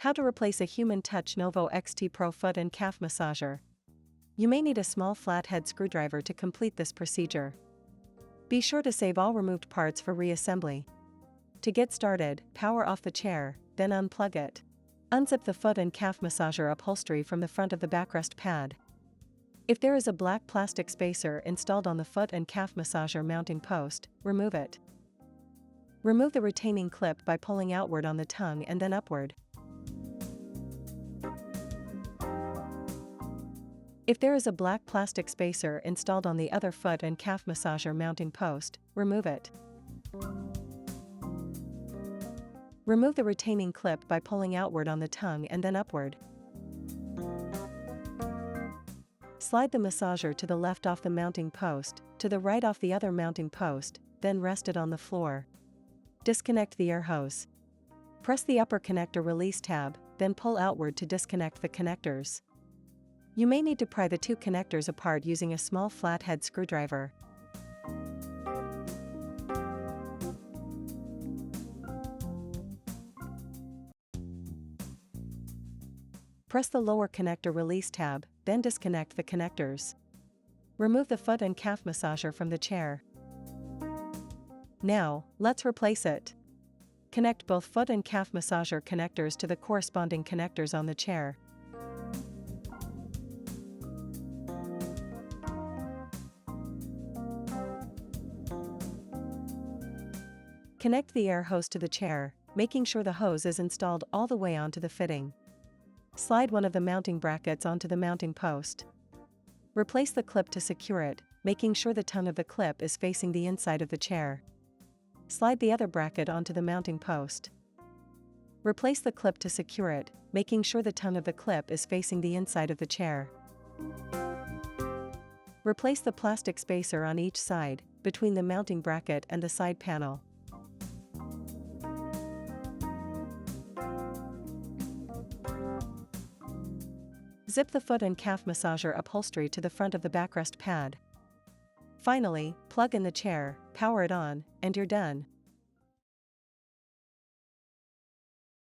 How to replace a Human Touch Novo XT Pro foot and calf massager. You may need a small flathead screwdriver to complete this procedure. Be sure to save all removed parts for reassembly. To get started, power off the chair, then unplug it. Unzip the foot and calf massager upholstery from the front of the backrest pad. If there is a black plastic spacer installed on the foot and calf massager mounting post, remove it. Remove the retaining clip by pulling outward on the tongue and then upward. If there is a black plastic spacer installed on the other foot and calf massager mounting post, remove it. Remove the retaining clip by pulling outward on the tongue and then upward. Slide the massager to the left off the mounting post, to the right off the other mounting post, then rest it on the floor. Disconnect the air hose. Press the upper connector release tab, then pull outward to disconnect the connectors. You may need to pry the two connectors apart using a small flathead screwdriver. Press the lower connector release tab, then disconnect the connectors. Remove the foot and calf massager from the chair. Now, let's replace it. Connect both foot and calf massager connectors to the corresponding connectors on the chair. Connect the air hose to the chair, making sure the hose is installed all the way onto the fitting. Slide one of the mounting brackets onto the mounting post. Replace the clip to secure it, making sure the tongue of the clip is facing the inside of the chair. Slide the other bracket onto the mounting post. Replace the clip to secure it, making sure the tongue of the clip is facing the inside of the chair. Replace the plastic spacer on each side, between the mounting bracket and the side panel. Zip the foot and calf massager upholstery to the front of the backrest pad. Finally, plug in the chair, power it on, and you're done.